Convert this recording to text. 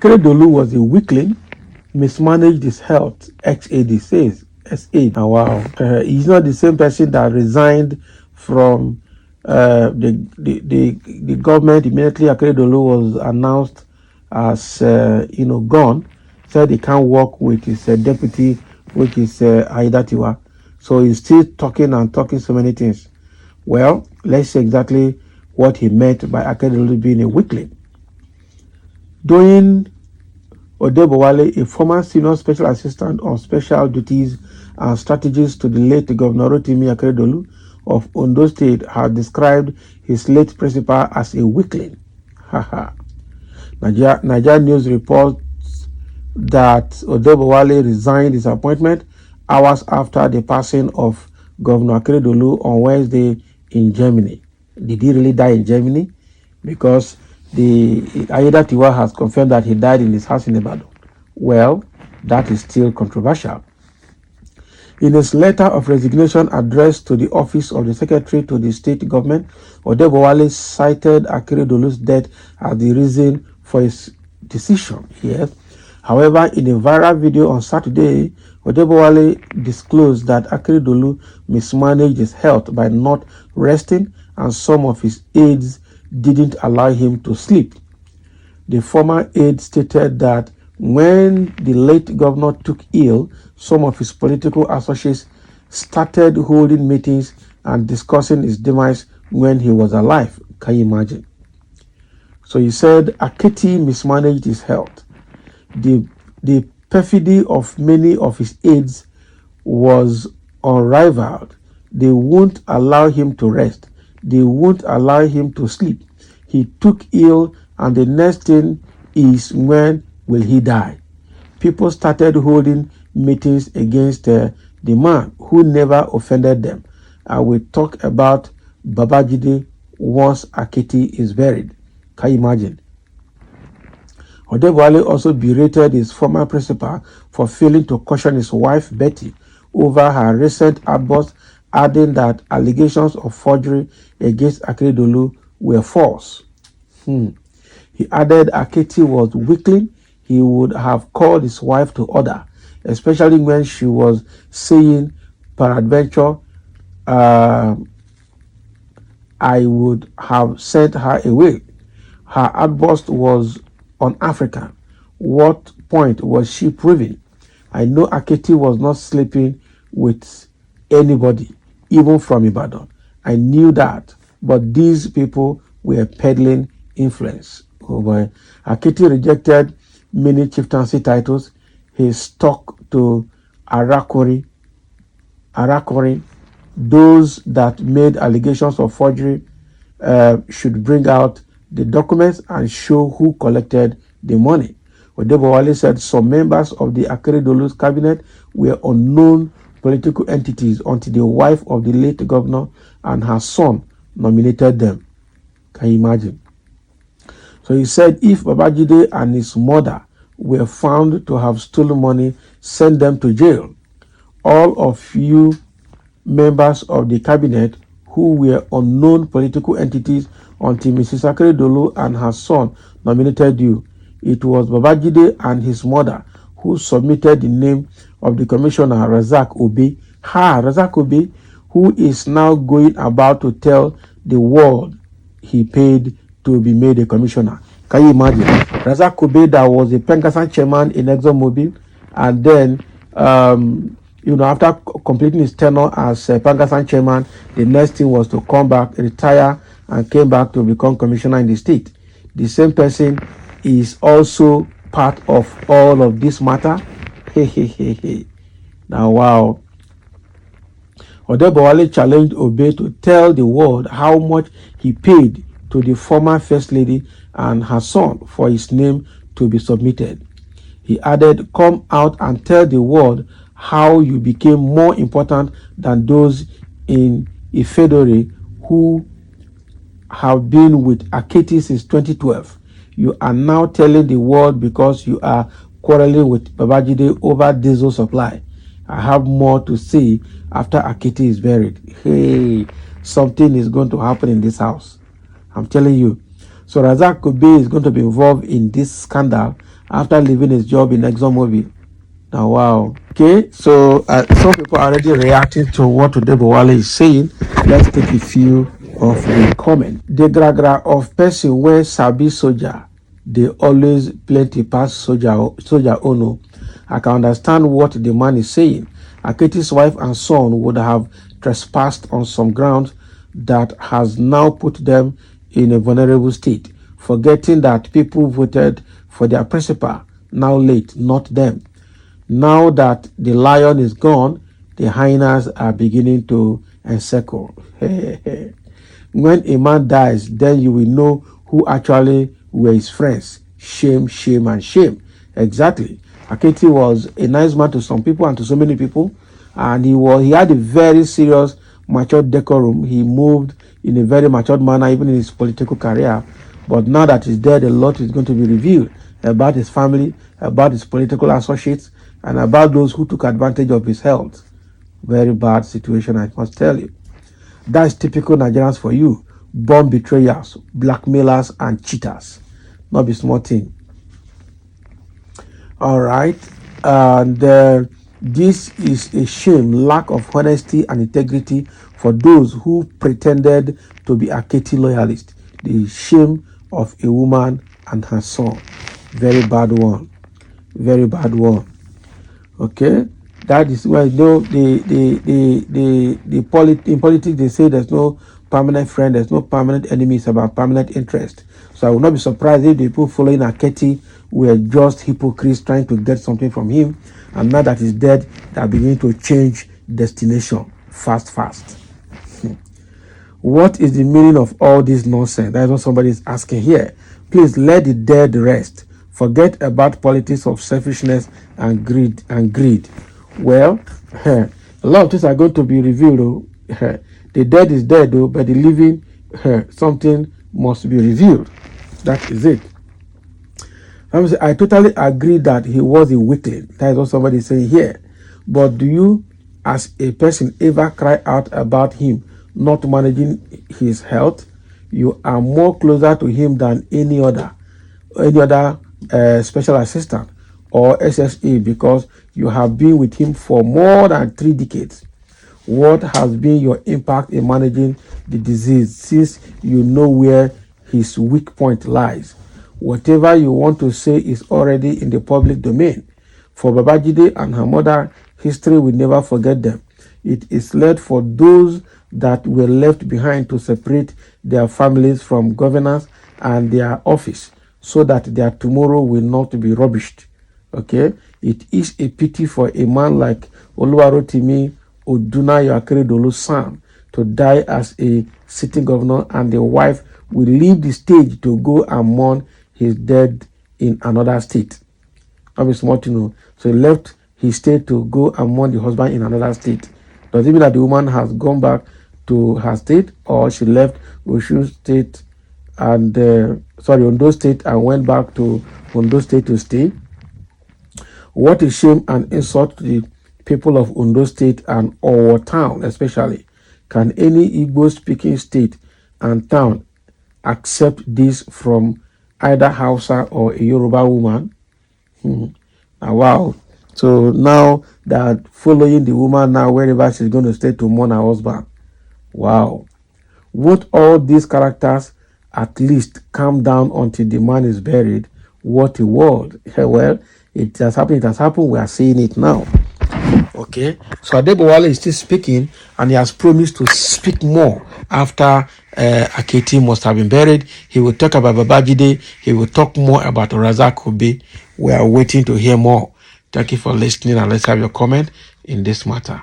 Akeredolu was a weakling, mismanaged his health, ex-Aide says. S-Aide. Oh, wow. He's not the same person that resigned from the government immediately Akeredolu was announced as gone. Said he can't work with his deputy, which is Aide. So he's still talking and talking so many things. Well, let's see exactly what he meant by Akeredolu being a weakling. Doing Odebowale, a former senior special assistant on special duties and strategies to the late Governor Rotimi Akeredolu of Ondo State, had described his late principal as a weakling. Nigeria News reports that Odebowale resigned his appointment hours after the passing of Governor Akeredolu on Wednesday in Germany. Did he really die in Germany? Because the Aide has confirmed that he died in his house in Ibadan. Well, that is still controversial. In his letter of resignation addressed to the office of the secretary to the state government, Odebowale cited Akeredolu's death as the reason for his decision. Yes. However, in a viral video on Saturday, Odebowale disclosed that Akeredolu mismanaged his health by not resting, and some of his aides didn't allow him to sleep. The former aide stated that when the late governor took ill, some of his political associates started holding meetings and discussing his demise when he was alive. Can you imagine? So he said Aketi mismanaged his health. The perfidy of many of his aides was unrivaled. They won't allow him to rest. They won't allow him to sleep. He took ill, and the next thing is, when will he die? People started holding meetings against the man who never offended them. I will talk about Babajide once Aketi is buried. Can you imagine? Odebowale also berated his former principal for failing to caution his wife Betty over her recent outburst, adding that allegations of forgery against Akeredolu were false. He added Aketi was weakling. He would have called his wife to order, especially when she was saying, peradventure, I would have sent her away. Her outburst was un-African. What point was she proving? I know Aketi was not sleeping with anybody, even from Ibadan. I knew that, but these people were peddling influence. Oh boy. Aketi rejected many chieftaincy titles. He stuck to Arakori. Those that made allegations of forgery should bring out the documents and show who collected the money. Odebowale said some members of the Akeredolu's cabinet were unknown political entities until the wife of the late governor and her son nominated them. Can you imagine? So he said if Babajide and his mother were found to have stolen money, send them to jail. All of you members of the cabinet who were unknown political entities until Mrs. Akeredolu and her son nominated you. It was Babajide and his mother who submitted the name of the commissioner, Razak Obe. Razak Obe, who is now going about to tell the world he paid to be made a commissioner. Can you imagine? Razak Obe, that was a Penkasan chairman in ExxonMobil, and then after completing his tenure as Penkasan chairman, the next thing was to come back, retire, and came back to become commissioner in the state. The same person is also part of all of this matter. Now, wow. Odebowale challenged Obe to tell the world how much he paid to the former first lady and her son for his name to be submitted. He added, come out and tell the world how you became more important than those in Ifedore who have been with Aketi since 2012. You are now telling the world because you are quarreling with Babajide over diesel supply. I have more to say after Aketi is buried. Hey, something is going to happen in this house. I'm telling you. So Razak Obe is going to be involved in this scandal, after leaving his job in ExxonMobil. Now, wow. Okay, so some people are already reacting to what Odebowale is saying. Let's take a few of the comments. The gragra of person where sabi soldier, they always plenty pass soldier ono. I can understand what the man is saying. Aketi's wife and son would have trespassed on some grounds that has now put them in a vulnerable state, forgetting that people voted for their principal, now late, not them. Now that the lion is gone, the hyenas are beginning to encircle. When a man dies, then you will know who actually were his friends. Shame, shame, and shame. Exactly. Aketi was a nice man to some people and to so many people, and he had a very serious, matured decorum. He moved in a very matured manner, even in his political career. But now that he's dead, a lot is going to be revealed about his family, about his political associates, and about those who took advantage of his health. Very bad situation, I must tell you. That is typical Nigerians for you. Born betrayers, blackmailers, and cheaters. Not be small thing. All right. And this is a shame, lack of honesty and integrity for those who pretended to be Aketi loyalists. The shame of a woman and her son. Very bad one. Very bad one. Okay, that is why in politics they say there's no permanent friend, there's no permanent enemy. It's about permanent interest. So I will not be surprised if the people following Aketi were just hypocrites trying to get something from him, and now that he's dead, they are beginning to change destination fast. What is the meaning of all this nonsense? That is what somebody is asking here. Please let the dead rest. Forget about politics of selfishness and greed. Well, a lot of things are going to be revealed. The dead is dead, though, but the living, something must be revealed. That is it. I totally agree that he was a weakling. That is what somebody is saying here. But do you, as a person, ever cry out about him not managing his health? You are more closer to him than any other special assistant or SSA, because you have been with him for more than 3 decades. What has been your impact in managing the disease, since you know where his weak point lies? Whatever you want to say is already in the public domain. For Babajide and her mother, history will never forget them. It is left for those that were left behind to separate their families from governance and their office, so that their tomorrow will not be rubbished. Okay? It is a pity for a man like Oluwarotimi Odunayo Akeredolu's son to die as a sitting governor, and the wife will leave the stage to go and mourn his dead in another state. That is smart to know. So he left his state to go and mourn the husband in another state. Does it mean that the woman has gone back to her state, or she left Osun State and Ondo State and went back to Ondo State to stay? What a shame and insult to the people of Ondo State and our town especially. Can any Igbo-speaking state and town accept this from either Hausa or a Yoruba woman? Wow. So now that following the woman now wherever she's going to stay to mourn her husband. Wow. Won't all these characters at least calm down until the man is buried? What a world. Well, it has happened. We are seeing it now. Okay, so Adebowale is still speaking, and he has promised to speak more after Aketi must have been buried. He will talk about Babajide. He will talk more about Razak Obe. We are waiting to hear more. Thank you for listening, and let's have your comment in this matter.